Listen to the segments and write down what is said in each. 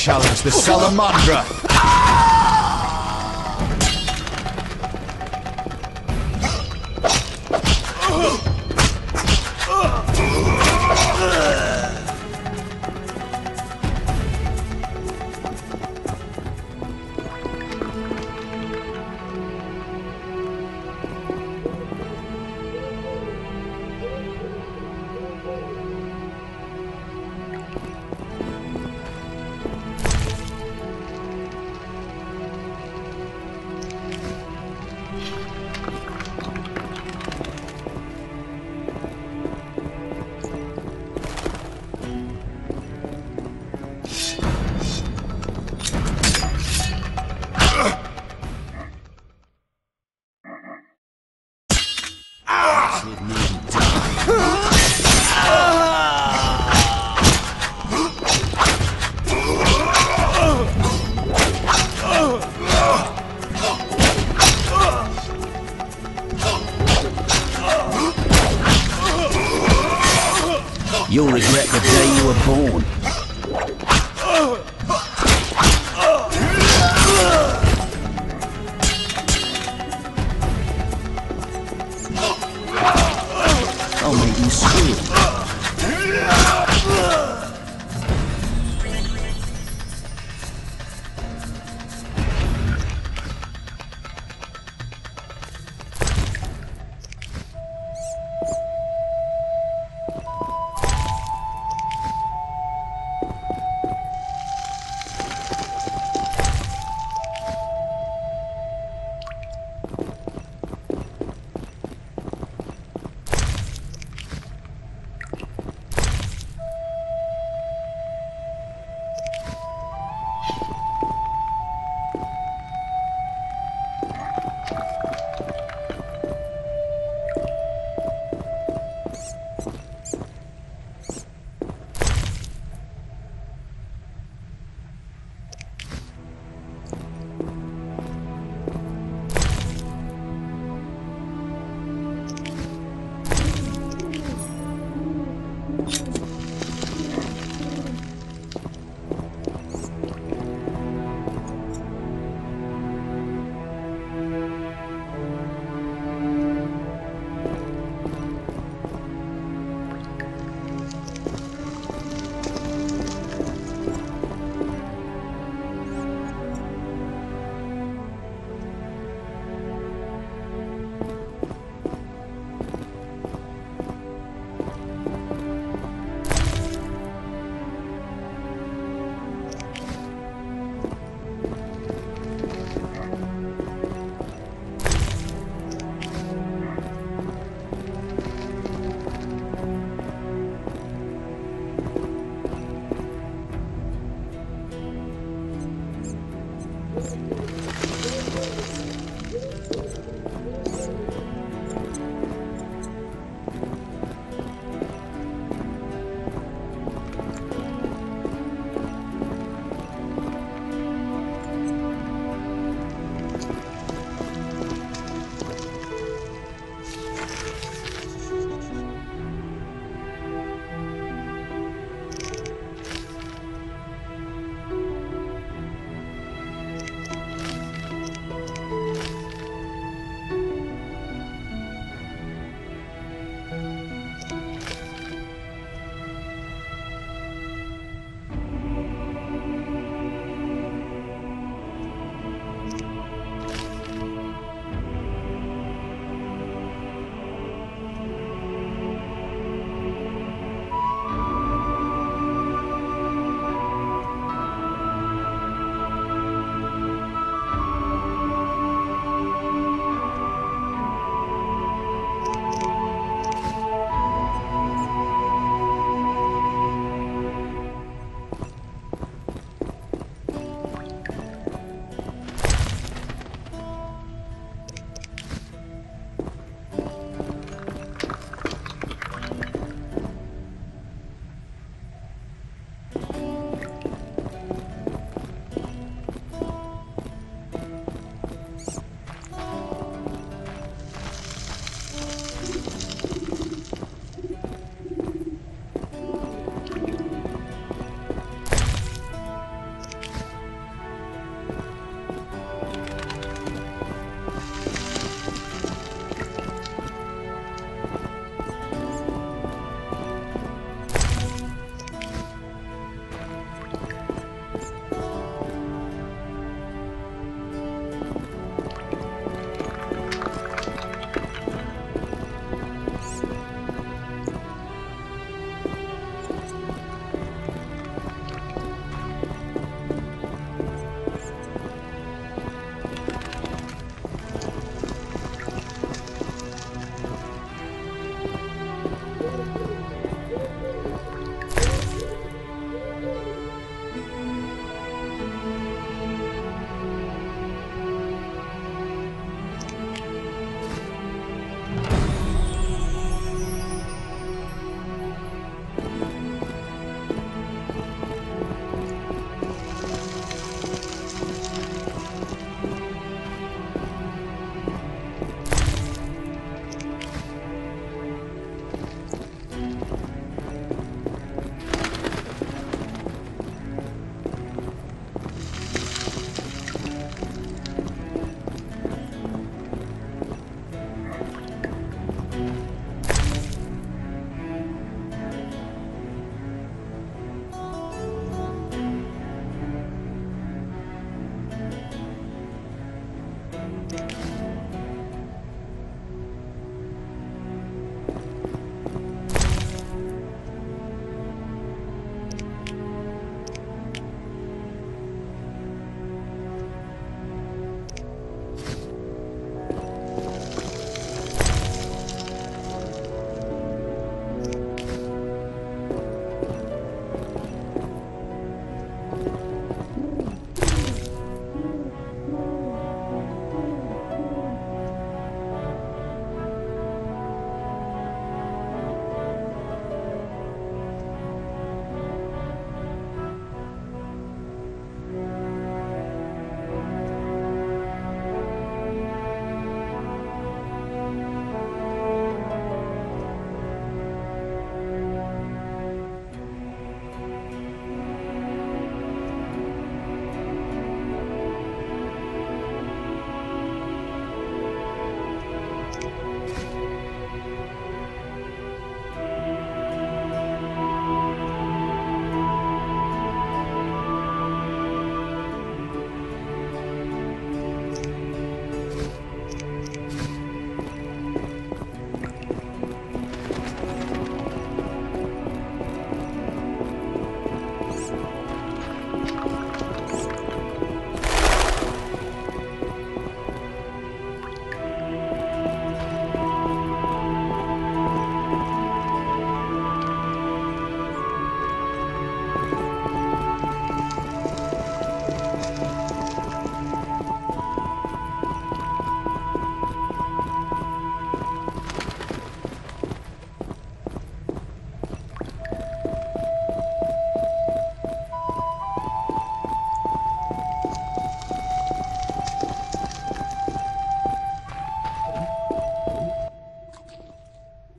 challenge the Salamandra! You'll regret the day you were born. I'll make you squeal.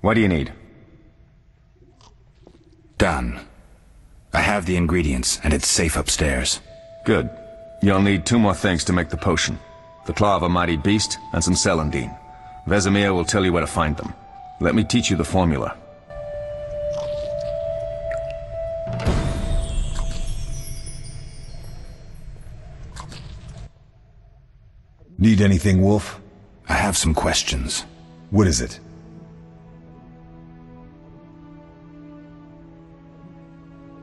What do you need? Done. I have the ingredients, and it's safe upstairs. Good. You'll need 2 more things to make the potion. The claw of a mighty beast, and some celandine. Vesemir will tell you where to find them. Let me teach you the formula. Need anything, Wolf? I have some questions. What is it?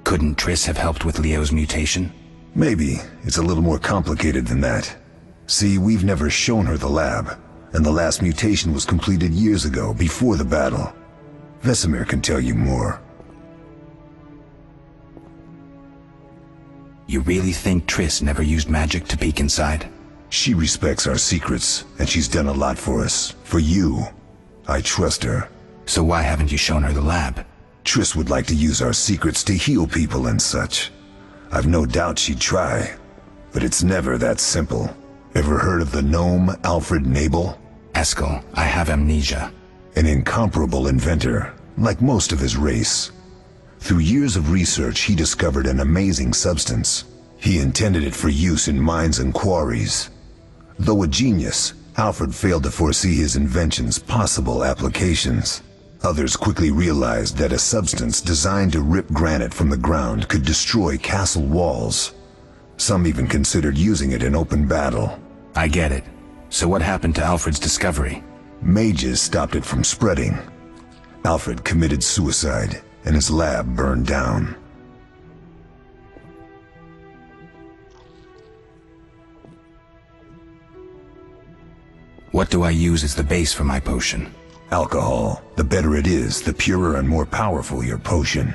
Couldn't Triss have helped with Leo's mutation? Maybe. It's a little more complicated than that. See, we've never shown her the lab, and the last mutation was completed years ago, before the battle. Vesemir can tell you more. You really think Triss never used magic to peek inside? She respects our secrets, and she's done a lot for us. For you. I trust her. So why haven't you shown her the lab? Triss would like to use our secrets to heal people and such. I've no doubt she'd try, but it's never that simple. Ever heard of the gnome Alfred Nabel? Eskel, I have amnesia. An incomparable inventor, like most of his race. Through years of research, he discovered an amazing substance. He intended it for use in mines and quarries. Though a genius, Alfred failed to foresee his invention's possible applications. Others quickly realized that a substance designed to rip granite from the ground could destroy castle walls. Some even considered using it in open battle. I get it. So what happened to Alfred's discovery? Mages stopped it from spreading. Alfred committed suicide, and his lab burned down. What do I use as the base for my potion? Alcohol. The better it is, the purer and more powerful your potion.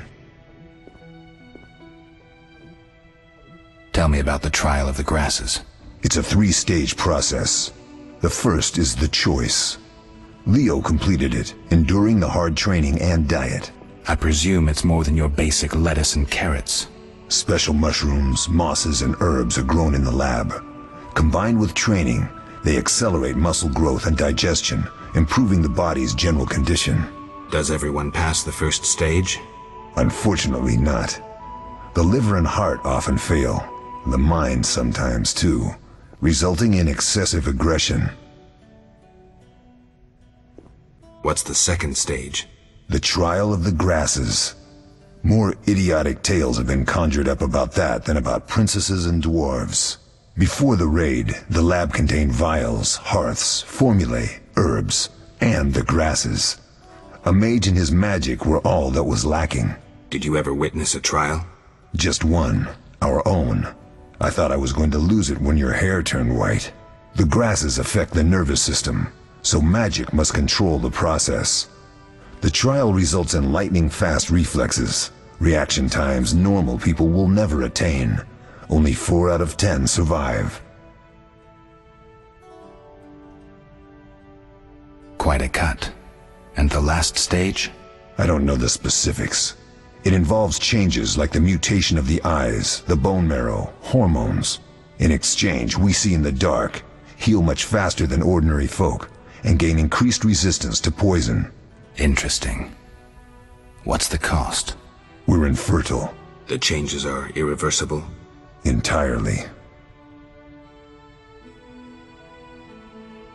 Tell me about the trial of the grasses. It's a 3-stage process. The first is the choice. Leo completed it, enduring the hard training and diet. I presume it's more than your basic lettuce and carrots. Special mushrooms, mosses, and herbs are grown in the lab. Combined with training, they accelerate muscle growth and digestion, improving the body's general condition. Does everyone pass the first stage? Unfortunately not. The liver and heart often fail, the mind sometimes too, resulting in excessive aggression. What's the second stage? The trial of the grasses. More idiotic tales have been conjured up about that than about princesses and dwarves. Before the raid, the lab contained vials, hearths, formulae, herbs, and the grasses. A mage and his magic were all that was lacking. Did you ever witness a trial? Just one, our own. I thought I was going to lose it when your hair turned white. The grasses affect the nervous system, so magic must control the process. The trial results in lightning-fast reflexes, reaction times normal people will never attain. Only 4 out of 10 survive. Quite a cut. And the last stage? I don't know the specifics. It involves changes like the mutation of the eyes, the bone marrow, hormones. In exchange, we see in the dark, heal much faster than ordinary folk, and gain increased resistance to poison. Interesting. What's the cost? We're infertile. The changes are irreversible? Entirely.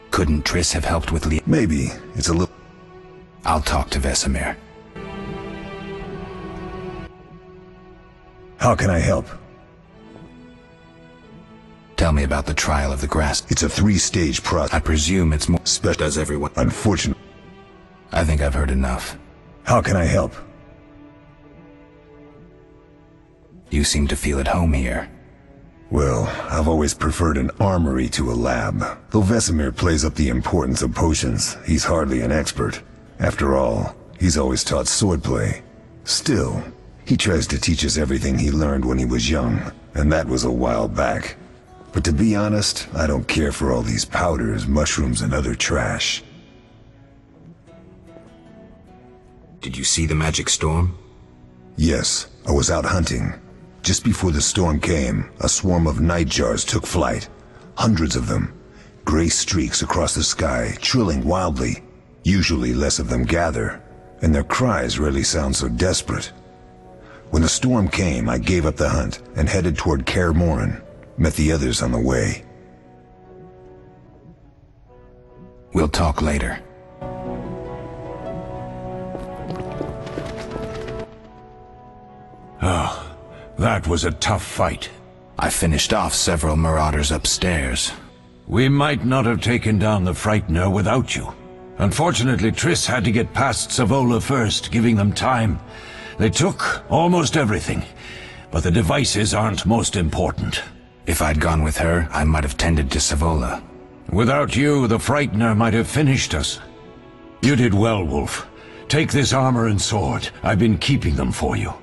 Couldn't Triss have helped with Leo? Maybe. It's a little... I'll talk to Vesemir. How can I help? Tell me about the trial of the grass. It's a 3-stage process. I presume it's more Special. Does everyone? Unfortunately. I think I've heard enough. How can I help? You seem to feel at home here. Well, I've always preferred an armory to a lab. Though Vesemir plays up the importance of potions, he's hardly an expert. After all, he's always taught swordplay. Still, he tries to teach us everything he learned when he was young, and that was a while back. But to be honest, I don't care for all these powders, mushrooms, and other trash. Did you see the magic storm? Yes, I was out hunting. Just before the storm came, a swarm of nightjars took flight. Hundreds of them. Gray streaks across the sky, trilling wildly. Usually less of them gather. and their cries rarely sound so desperate. When the storm came, I gave up the hunt and headed toward Kaer Morhen, met the others on the way. We'll talk later. That was a tough fight. I finished off several marauders upstairs. We might not have taken down the Frightener without you. Unfortunately, Triss had to get past Savola first, giving them time. They took almost everything, but the devices aren't most important. If I'd gone with her, I might have tended to Savola. Without you, the Frightener might have finished us. You did well, Wolf. Take this armor and sword. I've been keeping them for you.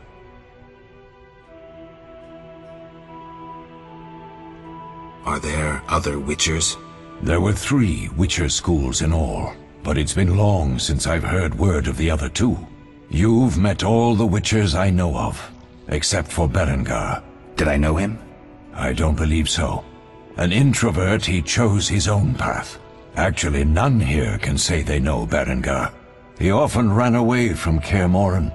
Are there other Witchers? There were 3 Witcher schools in all, but it's been long since I've heard word of the other 2. You've met all the Witchers I know of, except for Berengar. Did I know him? I don't believe so. An introvert, he chose his own path. Actually, none here can say they know Berengar. He often ran away from Kaer Morhen,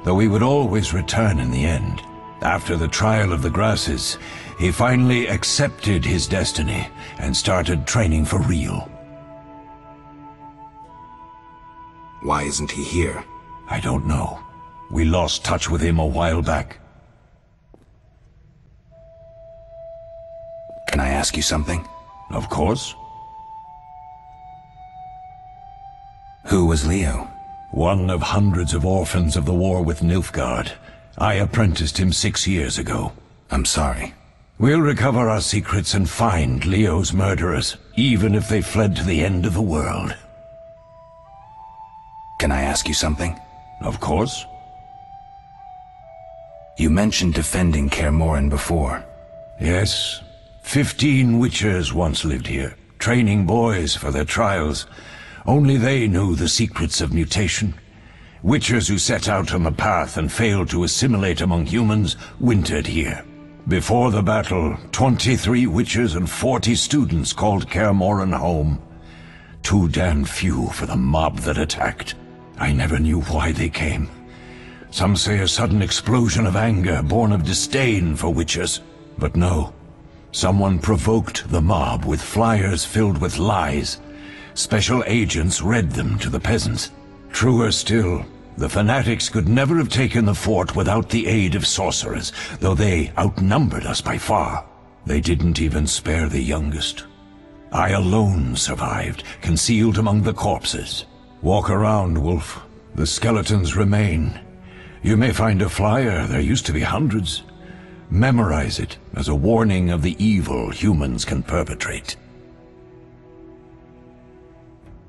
though he would always return in the end. After the trial of the grasses, he finally accepted his destiny and started training for real. Why isn't he here? I don't know. We lost touch with him a while back. Can I ask you something? Of course. Who was Leo? One of hundreds of orphans of the war with Nilfgaard. I apprenticed him 6 years ago. I'm sorry. We'll recover our secrets and find Leo's murderers, even if they fled to the end of the world. Can I ask you something? Of course. You mentioned defending Kaer Morhen before. Yes. 15 Witchers once lived here, training boys for their trials. Only they knew the secrets of mutation. Witchers who set out on the path and failed to assimilate among humans wintered here. Before the battle, 23 Witchers and 40 students called Kaer Morhen home. Too damn few for the mob that attacked. I never knew why they came. Some say a sudden explosion of anger born of disdain for Witchers. But no. Someone provoked the mob with flyers filled with lies. Special agents read them to the peasants. Truer still, the fanatics could never have taken the fort without the aid of sorcerers, though they outnumbered us by far. They didn't even spare the youngest. I alone survived, concealed among the corpses. Walk around, Wolf. The skeletons remain. You may find a flyer, there used to be hundreds. Memorize it as a warning of the evil humans can perpetrate.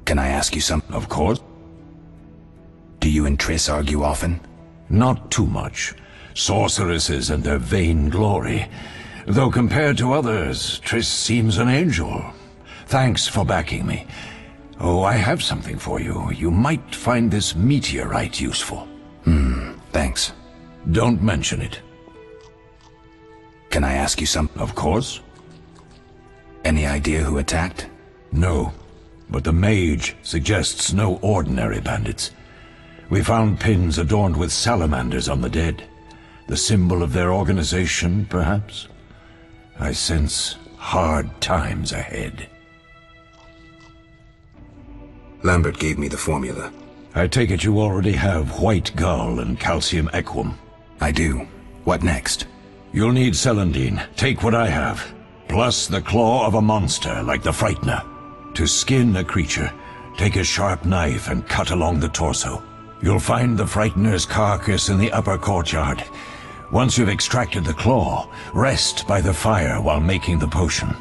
Can I ask you something? Of course. Do you and Triss argue often? Not too much. Sorceresses and their vain glory. Though compared to others, Triss seems an angel. Thanks for backing me. Oh, I have something for you. You might find this meteorite useful. Thanks. Don't mention it. Can I ask you something? Of course. Any idea who attacked? No, but the mage suggests no ordinary bandits. We found pins adorned with salamanders on the dead. The symbol of their organization, perhaps? I sense hard times ahead. Lambert gave me the formula. I take it you already have white gull and calcium equum. I do. What next? You'll need celandine. Take what I have. Plus the claw of a monster like the Frightener. To skin a creature, take a sharp knife and cut along the torso. You'll find the Frightener's carcass in the upper courtyard. Once you've extracted the claw, rest by the fire while making the potion.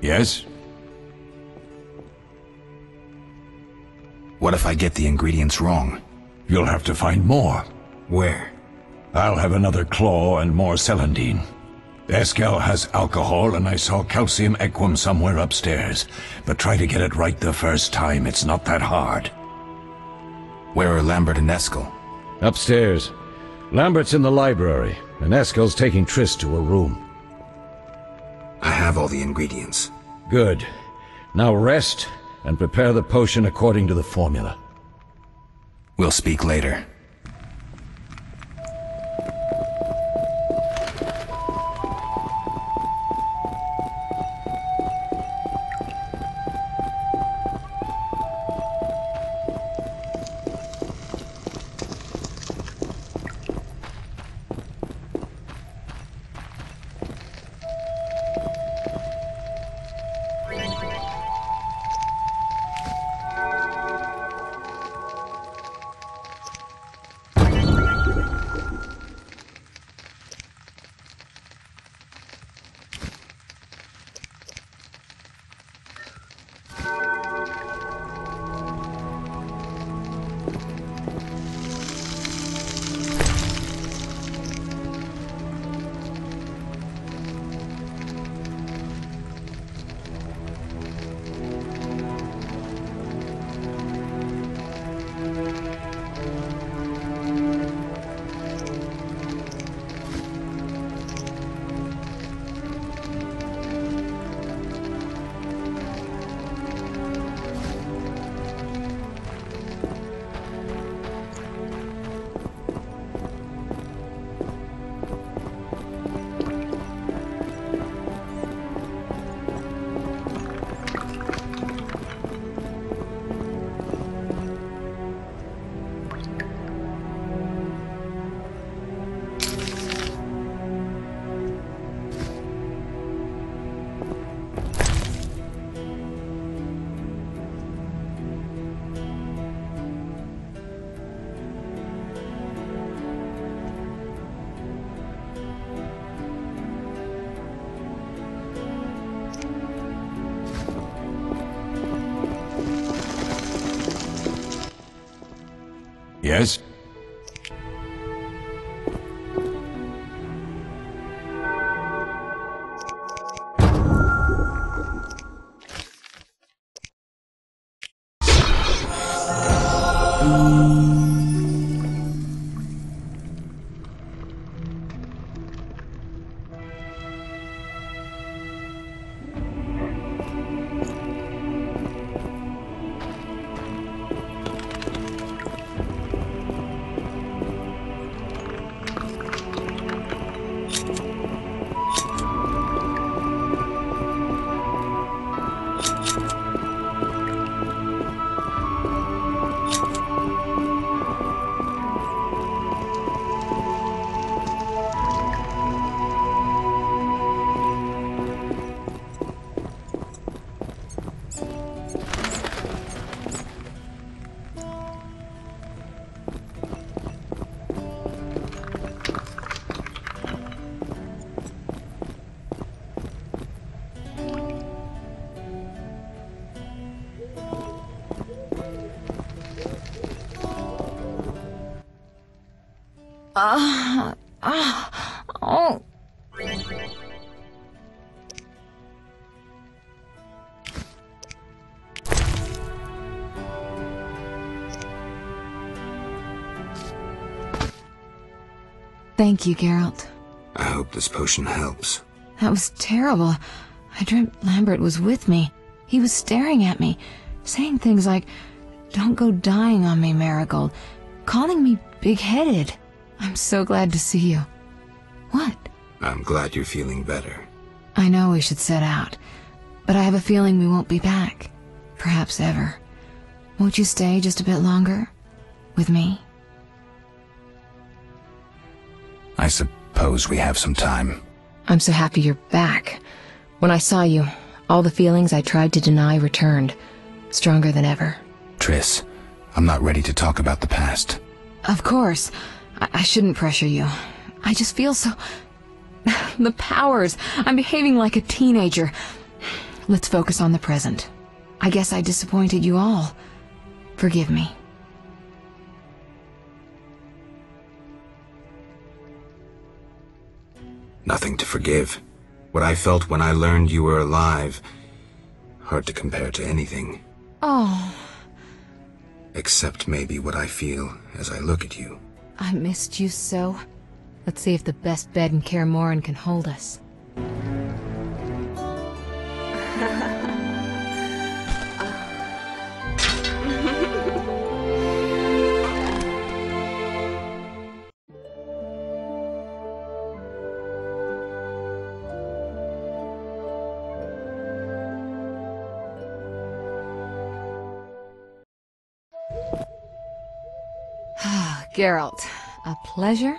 Yes? What if I get the ingredients wrong? You'll have to find more. Where? I'll have another claw and more celandine. Eskel has alcohol, and I saw calcium equum somewhere upstairs. But try to get it right the first time. It's not that hard. Where are Lambert and Eskel? Upstairs. Lambert's in the library, and Eskel's taking Triss to her room. I have all the ingredients. Good. Now rest, and prepare the potion according to the formula. We'll speak later. Yes? Oh. Thank you, Geralt. I hope this potion helps. That was terrible. I dreamt Lambert was with me. He was staring at me, saying things like, "Don't go dying on me, Marigold," calling me big-headed. I'm so glad to see you. What? I'm glad you're feeling better. I know we should set out, but I have a feeling we won't be back. Perhaps ever. Won't you stay just a bit longer? With me? I suppose we have some time. I'm so happy you're back. When I saw you, all the feelings I tried to deny returned, stronger than ever. Triss, I'm not ready to talk about the past. Of course. I shouldn't pressure you. I just feel so... The powers. I'm behaving like a teenager. let's focus on the present. I guess I disappointed you all. Forgive me. Nothing to forgive. What I felt when I learned you were alive, hard to compare to anything. Oh, Except maybe what I feel as I look at you. I missed you so. Let's see if the best bed in Kaer Morhen can hold us. Geralt, a pleasure,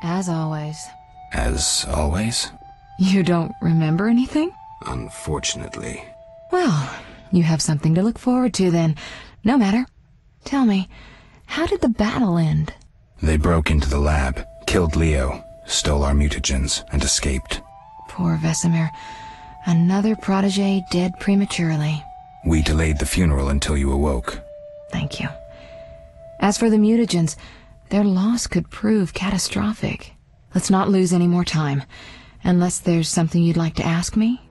as always. As always? You don't remember anything? Unfortunately. Well, you have something to look forward to then. No matter. Tell me, how did the battle end? They broke into the lab, killed Leo, stole our mutagens, and escaped. Poor Vesemir. Another protege dead prematurely. We delayed the funeral until you awoke. Thank you. As for the mutagens, their loss could prove catastrophic. Let's not lose any more time. Unless there's something you'd like to ask me?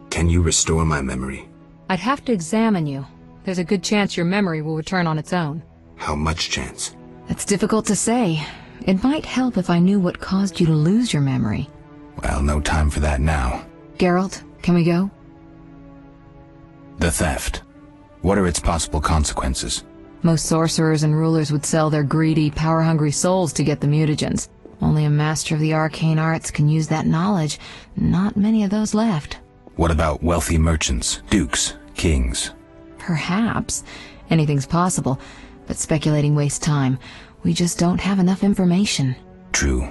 Can you restore my memory? I'd have to examine you. There's a good chance your memory will return on its own. How much chance? That's difficult to say. It might help if I knew what caused you to lose your memory. Well, no time for that now. Geralt, can we go? The theft. What are its possible consequences? Most sorcerers and rulers would sell their greedy, power-hungry souls to get the mutagens. Only a master of the arcane arts can use that knowledge. Not many of those left. What about wealthy merchants, dukes, kings? Perhaps. Anything's possible, but speculating wastes time. We just don't have enough information. True.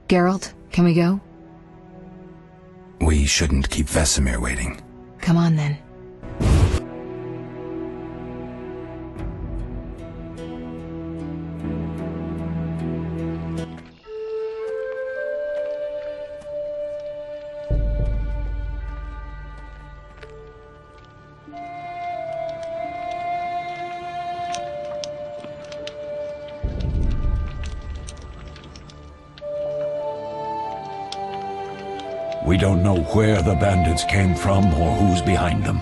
Geralt, can we go? We shouldn't keep Vesemir waiting. Come on then. We don't know where the bandits came from or who's behind them.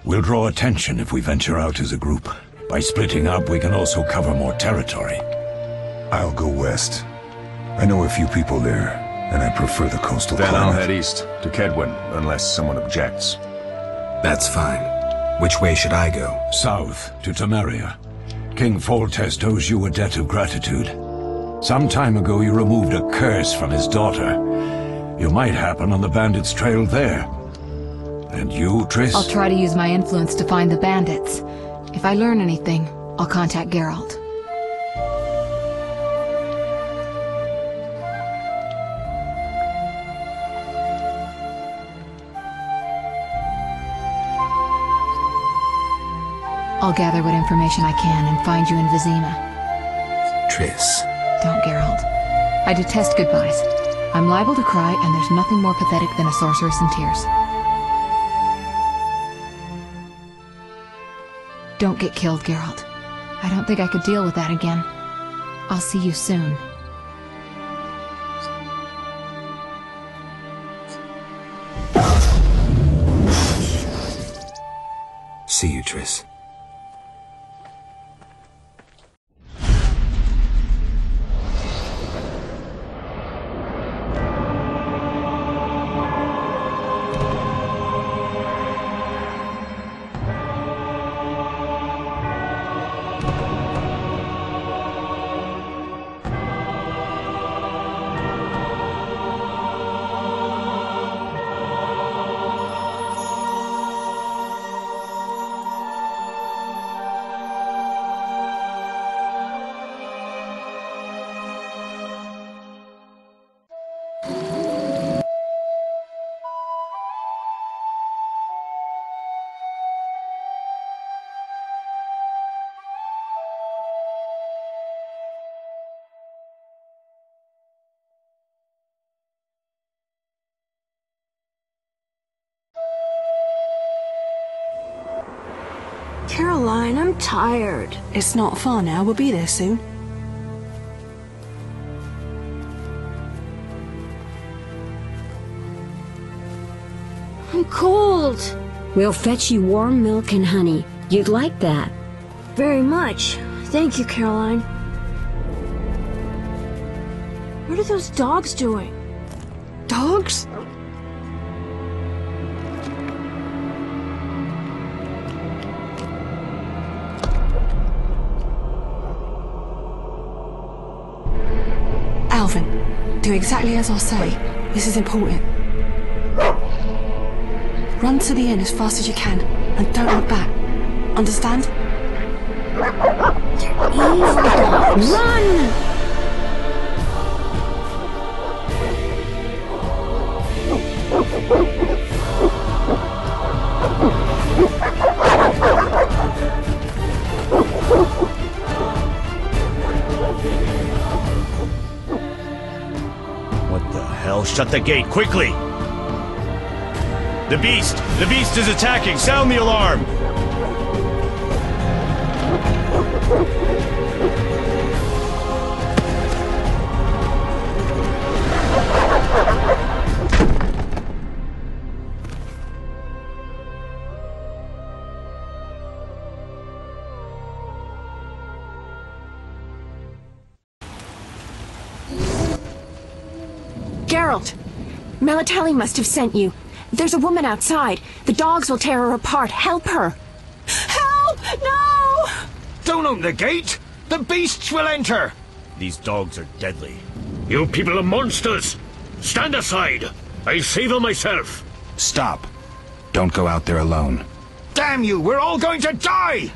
We'll draw attention if we venture out as a group. By splitting up, we can also cover more territory. I'll go west. I know a few people there, and I prefer the coastal Then climate. I'll head east, to Kedwin, unless someone objects. That's fine. Which way should I go? South, to Temeria. King Foltest owes you a debt of gratitude. Some time ago you removed a curse from his daughter. You might happen on the bandits' trail there. And you, Triss? I'll try to use my influence to find the bandits. If I learn anything, I'll contact Geralt. I'll gather what information I can and find you in Vizima. Triss. Don't, Geralt. I detest goodbyes. I'm liable to cry, and there's nothing more pathetic than a sorceress in tears. Don't get killed, Geralt. I don't think I could deal with that again. I'll see you soon. See you, Triss. Caroline, I'm tired. It's not far now. We'll be there soon. I'm cold. We'll fetch you warm milk and honey. You'd like that. Very much. Thank you, Caroline. What are those dogs doing? Dogs? Alvin, do exactly as I say. This is important. Run to the inn as fast as you can, and don't look back. Understand? Evil dogs. Run! What the hell? Shut the gate, quickly! The beast! The beast is attacking! Sound the alarm! Geralt! Melatelli must have sent you. There's a woman outside. The dogs will tear her apart. Help her! Help! No! Don't open the gate! The beasts will enter! These dogs are deadly. You people are monsters! Stand aside! I'll save them myself! Stop. Don't go out there alone. Damn you! We're all going to die!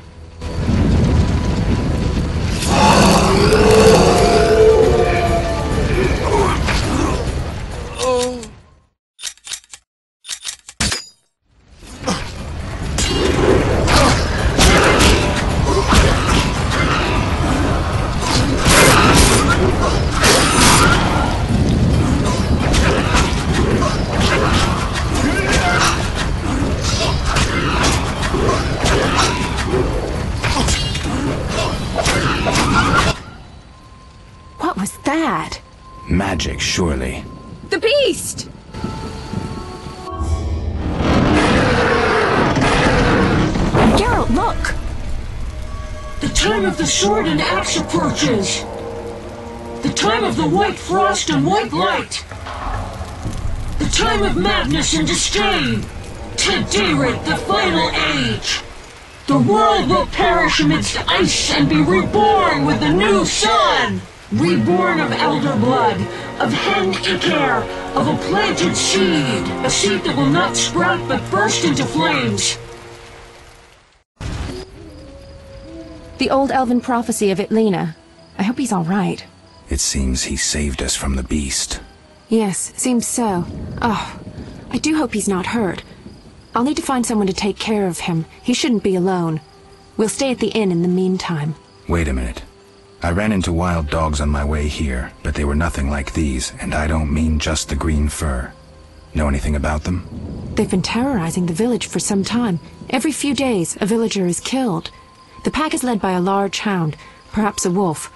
What was that? Magic, surely. The beast! Geralt, look! The time of the sword and axe approaches! The time of the white frost and white light! The time of madness and disdain! Today, the final age! The world will perish amidst ice and be reborn with the new sun! Reborn of elder blood, of hen Iker, of a planted seed, a seed that will not sprout but burst into flames. The old elven prophecy of Itlena. I hope he's all right. It seems he saved us from the beast. Yes, seems so. Oh, I do hope he's not hurt. I'll need to find someone to take care of him. He shouldn't be alone. We'll stay at the inn in the meantime. Wait a minute. I ran into wild dogs on my way here, but they were nothing like these, and I don't mean just the green fur. Know anything about them? They've been terrorizing the village for some time. Every few days, a villager is killed. The pack is led by a large hound, perhaps a wolf.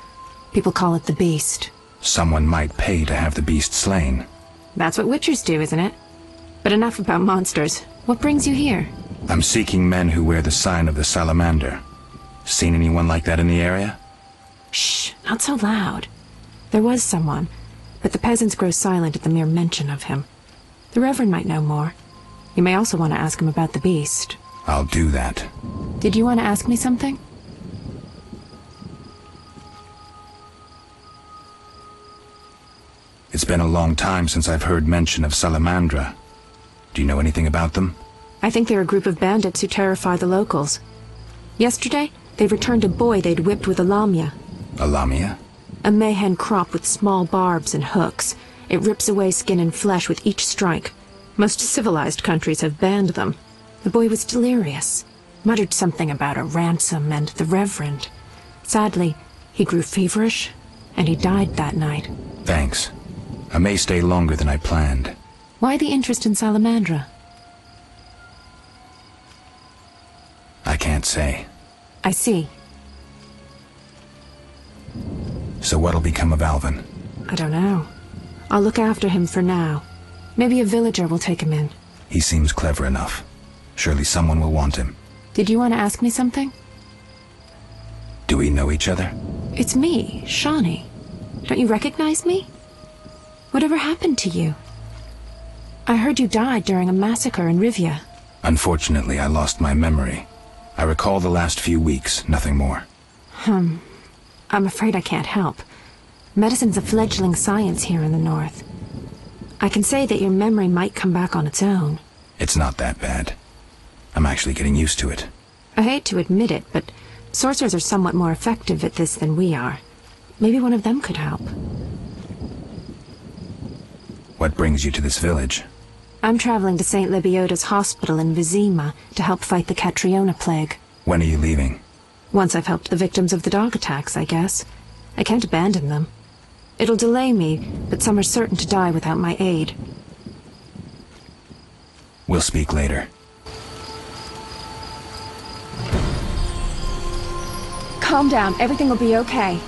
People call it the Beast. Someone might pay to have the beast slain. That's what witchers do, isn't it? But enough about monsters. What brings you here? I'm seeking men who wear the sign of the salamander. Seen anyone like that in the area? Shh, not so loud. There was someone, but the peasants grow silent at the mere mention of him. The Reverend might know more. You may also want to ask him about the beast. I'll do that. Did you want to ask me something? It's been a long time since I've heard mention of Salamandra. Do you know anything about them? I think they're a group of bandits who terrify the locals. Yesterday, they returned a boy they'd whipped with a lamia. A lamia? A mayhen crop with small barbs and hooks. It rips away skin and flesh with each strike. Most civilized countries have banned them. The boy was delirious. Muttered something about a ransom and the Reverend. Sadly, he grew feverish, and he died that night. Thanks. I may stay longer than I planned. Why the interest in Salamandra? I can't say. I see. So what'll become of Alvin? I don't know. I'll look after him for now. Maybe a villager will take him in. He seems clever enough. Surely someone will want him. Did you want to ask me something? Do we know each other? It's me, Shawnee. Don't you recognize me? Whatever happened to you? I heard you died during a massacre in Rivia. Unfortunately, I lost my memory. I recall the last few weeks, nothing more. I'm afraid I can't help. Medicine's a fledgling science here in the north. I can say that your memory might come back on its own. It's not that bad. I'm actually getting used to it. I hate to admit it, but sorcerers are somewhat more effective at this than we are. Maybe one of them could help. What brings you to this village? I'm traveling to St. Libioda's hospital in Vizima to help fight the Catriona plague. When are you leaving? Once I've helped the victims of the dog attacks, I guess. I can't abandon them. It'll delay me, but some are certain to die without my aid. We'll speak later. Calm down. Everything will be okay.